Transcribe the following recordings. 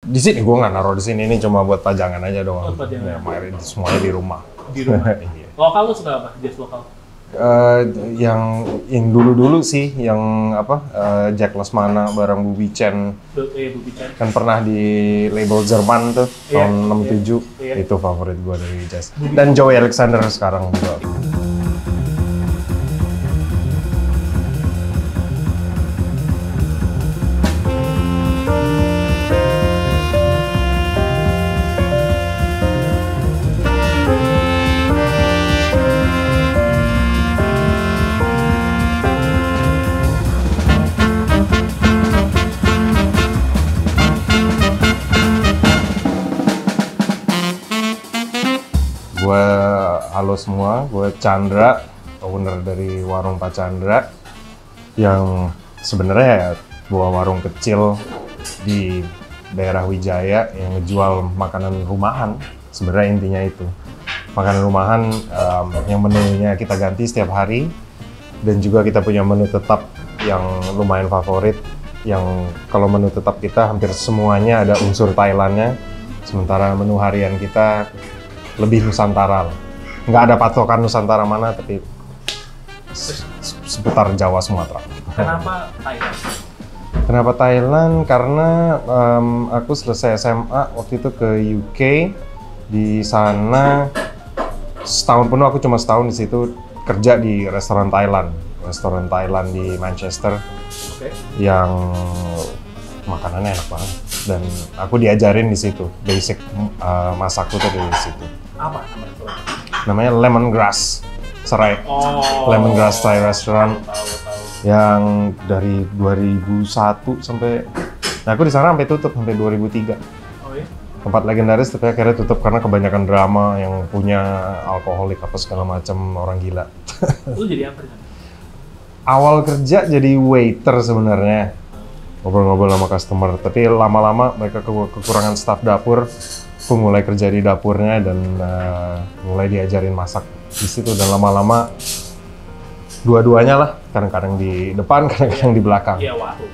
Di sini gue nggak naruh di sini, ini cuma buat pajangan aja doang. Pajangan. Ya, semuanya di rumah. Di rumah. Iya. Lokal lu suka apa? Jazz lokal? Yang dulu sih, yang apa, Jack Lesmana bareng Bubi Chen. Bubi Chen. Kan pernah di label Jerman tuh, tahun 67. Iya. Itu favorit gue dari jazz. Dan Joey Alexander sekarang juga. Gue halo semua, gue Chandra, owner dari warung Pak Chandra, yang sebenarnya ya buah warung kecil di daerah Wijaya yang ngejual makanan rumahan. Sebenarnya intinya itu, makanan rumahan yang menunya kita ganti setiap hari, dan juga kita punya menu tetap yang lumayan favorit, yang kalau menu tetap kita hampir semuanya ada unsur Thailandnya, sementara menu harian kita lebih Nusantara lah. Nggak ada patokan Nusantara mana, tapi seputar Jawa, Sumatera. Kenapa Thailand? Kenapa Thailand? Karena aku selesai SMA waktu itu ke UK. Di sana setahun penuh, aku cuma setahun di situ kerja di restoran Thailand di Manchester. Oke. Yang makanannya enak banget. Dan aku diajarin di situ, basic masak tuh dari situ. Apa nama restoran? Namanya Lemongrass Serai. Oh. Lemongrass Thai Restaurant Tahu. yang dari 2001 sampai, nah aku di sana sampai tutup sampai 2003. Oh iya? Tempat legendaris tapi akhirnya tutup karena kebanyakan drama yang punya alkoholik apa segala macam, orang gila. Lu jadi apa di sana? Awal kerja jadi waiter sebenarnya, ngobrol-ngobrol sama customer, tapi lama-lama mereka kekurangan staf dapur. Aku mulai kerja di dapurnya dan mulai diajarin masak di situ, dan lama-lama dua-duanya lah, kadang-kadang di depan, kadang-kadang di belakang. Iya, warung.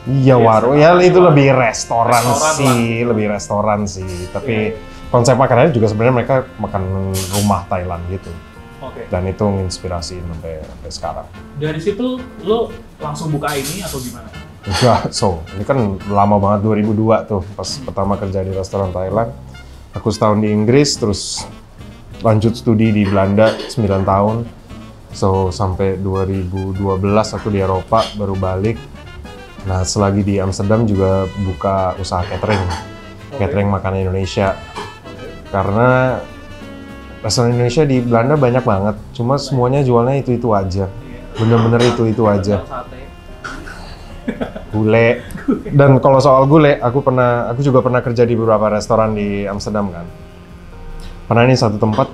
Iya, warung. Ya itu lebih restoran sih, lah. lebih restoran sih. Tapi konsep makanannya juga sebenarnya mereka makan rumah Thailand gitu. Oke. Dan itu menginspirasi sampai sekarang. Dari situ lu langsung buka ini atau gimana? Enggak, ini kan lama banget, 2002 tuh pas pertama kerja di restoran Thailand. Aku setahun di Inggris, terus lanjut studi di Belanda 9 tahun. Sampai 2012 aku di Eropa, baru balik. Nah, selagi di Amsterdam juga buka usaha catering. Catering makanan Indonesia. Karena restoran Indonesia di Belanda banyak banget, cuma semuanya jualnya itu-itu aja. Bener-bener itu-itu aja. Gule. Dan kalau soal gule, aku juga pernah kerja di beberapa restoran di Amsterdam kan. Pernah nih satu tempat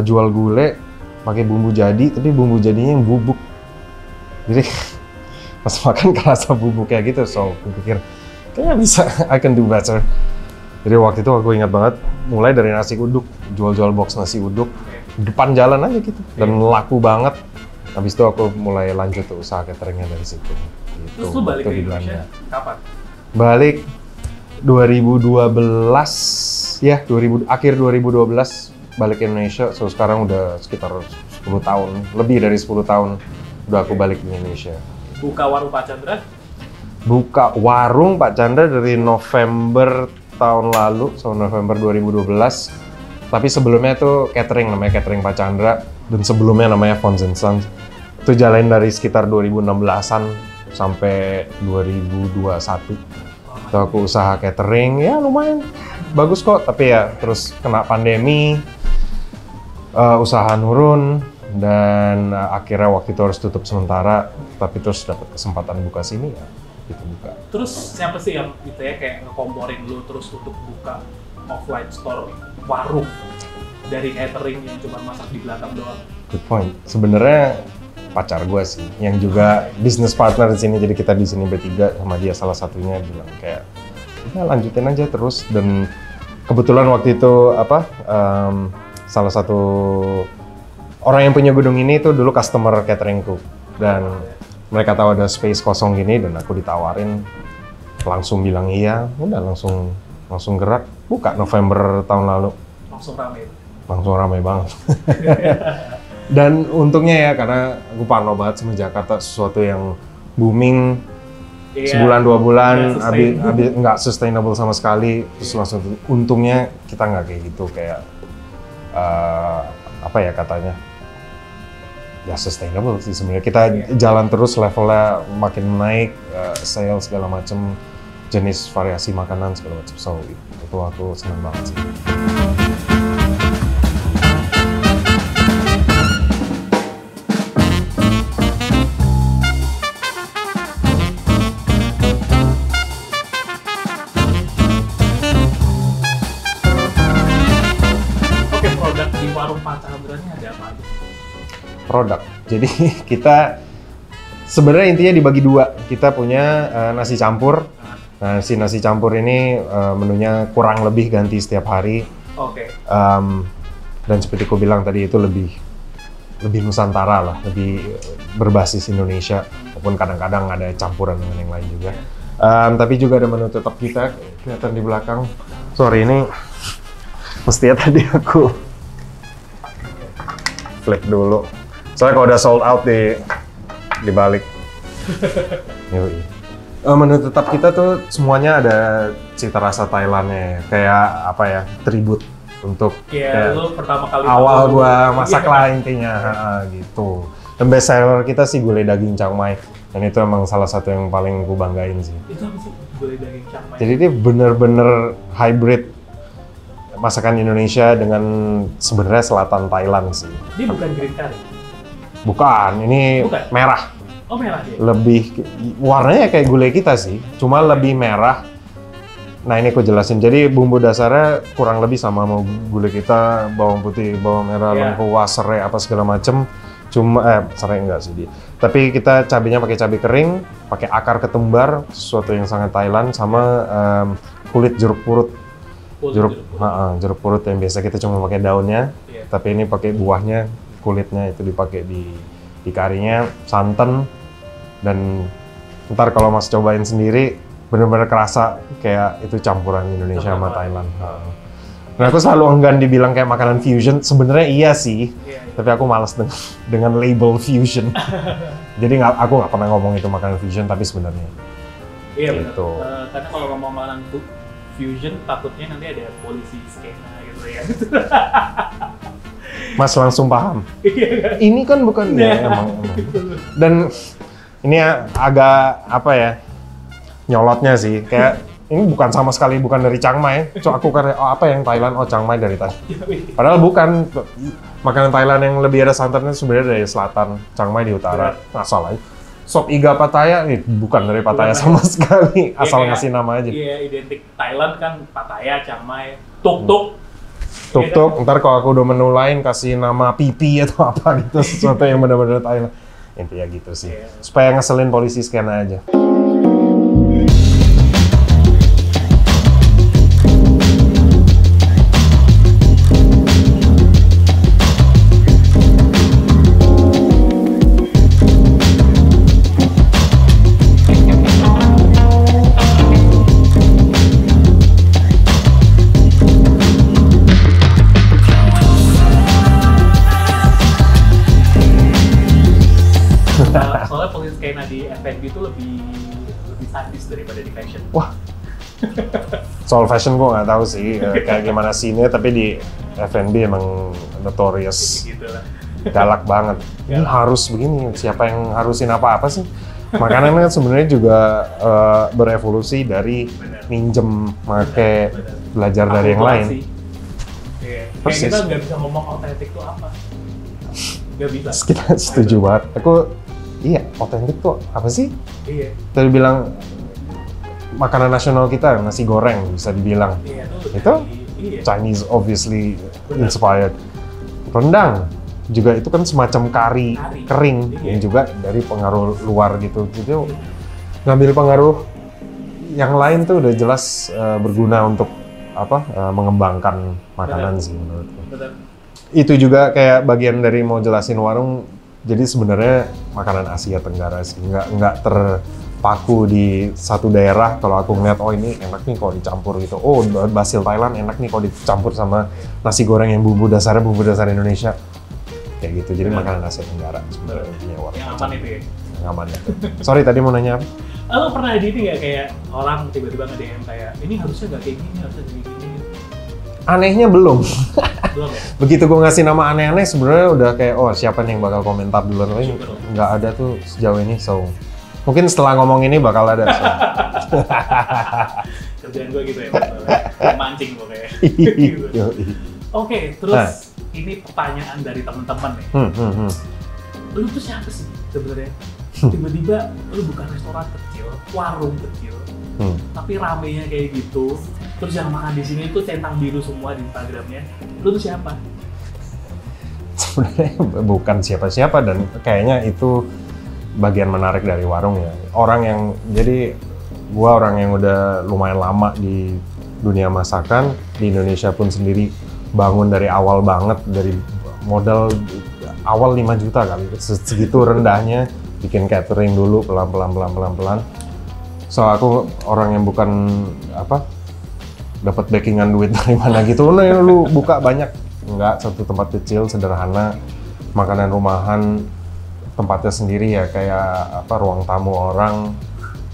jual gule pakai bumbu jadi, tapi bumbu jadinya yang bubuk. Jadi pas makan kerasa bubuk kayak gitu, aku pikir kayaknya bisa, I can do better. Jadi waktu itu aku ingat banget, mulai dari nasi uduk, jual-jual box nasi uduk di depan jalan aja gitu, dan laku banget. Habis itu aku mulai lanjut tuh usaha cateringnya dari situ. Gitu. Terus lu balik Itu ke di Indonesia Belanda. kapan? Balik 2012, ya akhir 2012 balik ke Indonesia. Sekarang udah sekitar 10 tahun, lebih dari 10 tahun udah aku balik ke Indonesia. Buka warung Pak Chandra? Buka warung Pak Chandra dari November tahun lalu, November 2012. Tapi sebelumnya itu catering, namanya Catering Pak Chandra, dan sebelumnya namanya Fons & Sons. Itu jalanin dari sekitar 2016-an sampai 2021. Itu aku usaha catering, ya lumayan bagus kok, tapi ya terus kena pandemi, usaha nurun, dan akhirnya waktu itu harus tutup sementara, tapi terus dapat kesempatan buka sini ya, itu buka. Terus siapa sih yang gitu ya kayak ngekomporin lu terus untuk buka offline store warung dari catering yang cuma masak di belakang doang? Good point. Sebenarnya pacar gue sih, yang juga business partner di sini. Jadi kita di sini bertiga, sama dia salah satunya bilang kayak, ya lanjutin aja terus. Dan kebetulan waktu itu salah satu orang yang punya gedung ini itu dulu customer cateringku, dan mereka tahu ada space kosong gini, dan aku ditawarin langsung bilang iya, udah langsung gerak. Buka November tahun lalu. Langsung ramai banget. Dan untungnya ya, karena aku parno banget sama Jakarta, sesuatu yang booming sebulan 2 bulan, habis nggak sustainable sama sekali, terus langsung. Untungnya kita nggak kayak gitu, kayak apa ya katanya, ya sustainable sih sebenarnya. Kita jalan terus, levelnya makin naik, sales segala macam, jenis variasi makanan segala macam. So itu aku senang banget sih. Warung Pak Chandra ini ada apa aja? Produk. Jadi kita sebenarnya intinya dibagi dua. Kita punya nasi campur. Nah, si nasi campur ini menunya kurang lebih ganti setiap hari. Oke. Dan seperti aku bilang tadi, itu lebih Nusantara lah, lebih berbasis Indonesia. Walaupun kadang-kadang ada campuran dengan yang lain juga. Tapi juga ada menu tetap kita, kelihatan di belakang. Sorry, ini mestinya tadi aku flip dulu. Soalnya kalau udah sold out di balik. Menu tetap kita tuh semuanya ada cita rasa Thailandnya, kayak apa ya, tribut untuk lu pertama kali awal gua masak lah intinya, gitu. Dan best seller kita sih gulai daging Chiang Mai, dan itu emang salah satu yang paling gua banggain sih. Itu apa sih gulai daging Chiang Mai? Jadi dia bener-bener hybrid masakan Indonesia dengan sebenarnya selatan Thailand sih. Dia bukan green curry? Bukan, ini merah. Oh, merah dia? Lebih, warnanya kayak gulai kita sih, cuma lebih merah. Nah, ini aku jelasin. Jadi bumbu dasarnya kurang lebih sama gulai kita, bawang putih, bawang merah, lengkuas, serai, apa segala macem. Cuma, serai enggak sih dia. Tapi kita cabenya pakai cabai kering, pakai akar ketumbar, sesuatu yang sangat Thailand, sama kulit jeruk purut. Jeruk purut yang biasa kita cuma pakai daunnya, tapi ini pakai buahnya, kulitnya itu dipakai di karinya, santan, dan ntar kalau Mas cobain sendiri bener-bener kerasa kayak itu campuran Indonesia sama Thailand. Nah, aku selalu enggan dibilang kayak makanan fusion. Sebenarnya iya sih, tapi aku malas dengan label fusion. Jadi aku nggak pernah ngomong itu makanan fusion, tapi sebenarnya iya gitu. Karena kalau ngomong makanan fusion, takutnya nanti ada polisi skena gitu ya. Mas langsung paham. Ini kan bukan ya, emang. Dan ini agak apa ya, nyolotnya sih, kayak ini bukan sama sekali bukan dari Chiang Mai. So aku karena apa yang Thailand, Chiang Mai dari Thailand. Padahal bukan, makanan Thailand yang lebih ada santannya sebenarnya dari selatan, Chiang Mai di utara. Asal aja. Sop iga Pattaya bukan dari Pattaya sama sekali, asal ngasih nama aja. Iya, identik Thailand kan Pattaya, Chiang Mai, tuk-tuk. Tuk-tuk, ntar kalau aku udah menu lain kasih nama pipi atau apa gitu, sesuatu yang benar-benar Thailand. Intinya gitu sih, supaya ngeselin polisi skena aja. Soalnya polisi skena di F&B itu lebih sadis daripada di fashion. Wah, soal fashion gue nggak tahu sih kayak gimana sini, tapi di F&B emang notorious, galak banget. Ini harus begini, siapa yang harusin apa-apa sih? Makanan kan sebenarnya juga berevolusi dari minjem, make, belajar dari yang lain. Kayak kita nggak bisa ngomong otentik itu apa. Nggak bisa. Kita setuju banget. Iya, otentik tuh apa sih? Iya. Tadi bilang makanan nasional kita, nasi goreng bisa dibilang. Iya, itu Chinese obviously inspired. Rendang juga itu kan semacam kari kering yang juga dari pengaruh luar gitu. Jadi ngambil pengaruh yang lain tuh udah jelas berguna untuk mengembangkan makanan sih menurutku. Itu juga kayak bagian dari mau jelasin warung. Jadi sebenarnya makanan Asia Tenggara sih nggak paku di satu daerah. Kalau aku ngeliat, oh ini enak nih kalau dicampur gitu. Oh, basil Thailand enak nih kalau dicampur sama nasi goreng yang bumbu dasar Indonesia. Kayak gitu. Jadi makanan Asia Tenggara sebenarnya yang aman itu ya. Yang aman itu. Sorry tadi mau nanya apa? Lo pernah di ini nggak kayak orang tiba-tiba nge-DM kayak ini harusnya nggak kayak gini, harusnya kayak gini? Anehnya belum. Belum ya? Begitu gue ngasih nama aneh-aneh sebenarnya udah kayak, oh siapa nih yang bakal komentar duluan. Nggak ada tuh sejauh ini, so mungkin setelah ngomong ini bakal ada. So. Kerjaan gue gitu ya, mancing pokoknya. Oke, terus ini pertanyaan dari teman-teman nih. Lu tuh siapa sih sebenarnya? Tiba-tiba lu buka restoran kecil, warung kecil, tapi ramenya kayak gitu. Terus yang makan di sini tuh centang biru semua di Instagramnya. Lu tuh siapa? Sebenarnya bukan siapa-siapa dan kayaknya itu bagian menarik dari warung ya. Gua orang yang udah lumayan lama di dunia masakan, di Indonesia pun sendiri bangun dari awal banget, dari modal awal 5 juta kali, segitu rendahnya, bikin catering dulu pelan-pelan. So aku orang yang bukan dapat backingan duit dari mana gitu, lu buka banyak. Enggak, satu tempat kecil, sederhana, makanan rumahan, tempatnya sendiri ya, kayak ruang tamu orang.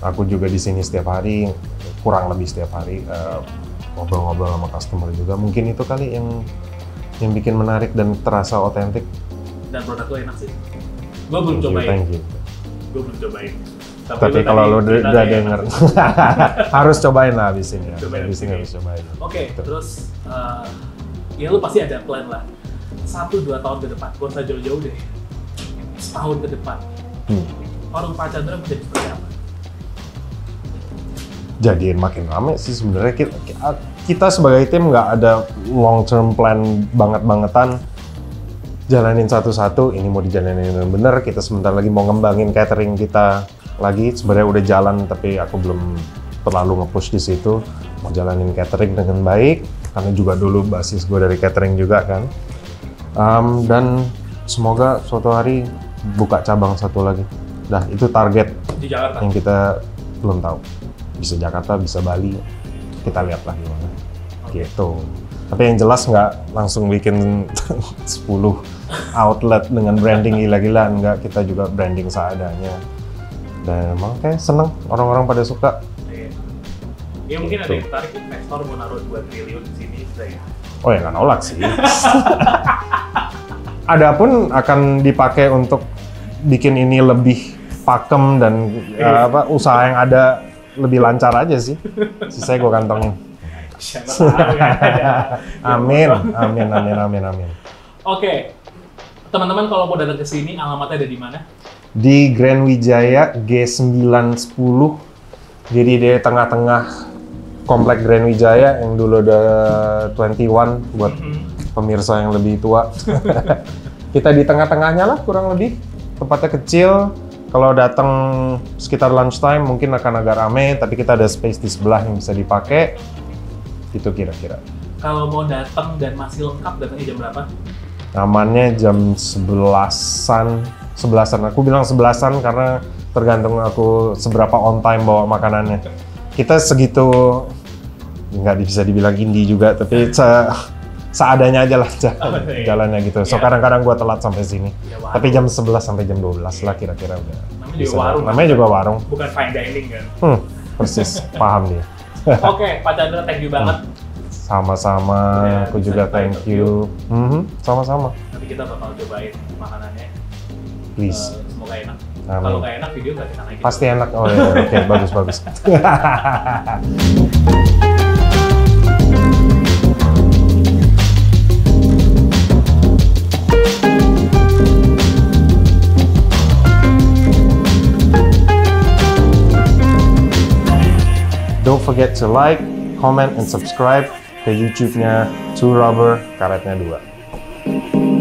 Aku juga di sini setiap hari, kurang lebih setiap hari, ngobrol-ngobrol sama customer juga. Mungkin itu kali yang bikin menarik dan terasa otentik. Dan produk lo enak sih. Gue belum cobain. Thank you. Gue belum cobain. Tapi kalau lo udah denger, harus cobain lah abis ini ya. Abis ini harus cobain. Oke, terus ya lo pasti ada plan lah. 1-2 tahun ke depan, gak usah jauh-jauh deh. Setahun ke depan, warung Pak Chandra menjadi seperti apa? Jadiin makin rame sih sebenarnya. Kita sebagai tim nggak ada long term plan banget-bangetan. Jalanin satu-satu, ini mau dijalanin dengan bener. Kita sebentar lagi mau ngembangin catering kita lagi. Sebenarnya udah jalan, tapi aku belum terlalu nge-push di situ. Mau jalanin catering dengan baik, karena juga dulu basis gue dari catering juga kan. Dan semoga suatu hari buka cabang satu lagi. Dah, itu target di Jakarta yang kita belum tahu. Bisa Jakarta, bisa Bali. Kita lihat lah gimana. Gitu. Tapi yang jelas nggak langsung bikin 10 outlet dengan branding gila-gilaan, nggak, kita juga branding seadanya. Dan emang kayak seneng, orang-orang pada suka. Ya mungkin ada yang tertarik investor mau naruh 2 triliun di sini, ya. Oh ya nggak nolak sih. Adapun akan dipakai untuk bikin ini lebih pakem dan usaha yang ada lebih lancar aja sih. Sisanya gue kantongin. Amin. Oke, teman-teman kalau mau datang ke sini, alamatnya ada di mana? Di Grand Wijaya G910. Jadi di tengah-tengah komplek Grand Wijaya yang dulu ada 21 buat pemirsa yang lebih tua. Kita di tengah-tengahnya lah kurang lebih. Tempatnya kecil. Kalau datang sekitar lunchtime mungkin akan agak rame, tapi kita ada space di sebelah yang bisa dipakai. Itu kira-kira. Kalau mau datang dan masih lengkap, datangnya jam berapa? Amannya jam 11-an. Aku bilang 11-an karena tergantung aku seberapa on time bawa makanannya. Kita segitu, nggak bisa dibilang indie juga, tapi seadanya aja lah jalannya gitu. So kadang-kadang gua telat sampai sini. Ya, tapi jam 11 sampai jam 12 lah kira-kira udah. Namanya juga warung. Bukan fine dining kan? Persis, paham dia. Oke, Pak Chandra, thank you banget. Sama-sama, aku juga thank you. Sama-sama. Nanti kita bakal cobain makanannya. Please. Semoga enak. Amin. Kalau nggak enak, video nggak enak lagi. Pasti enak. Oh ya, oke, bagus. Don't forget to like, comment, and subscribe ke YouTube-nya Two Rubber Karetnya 2.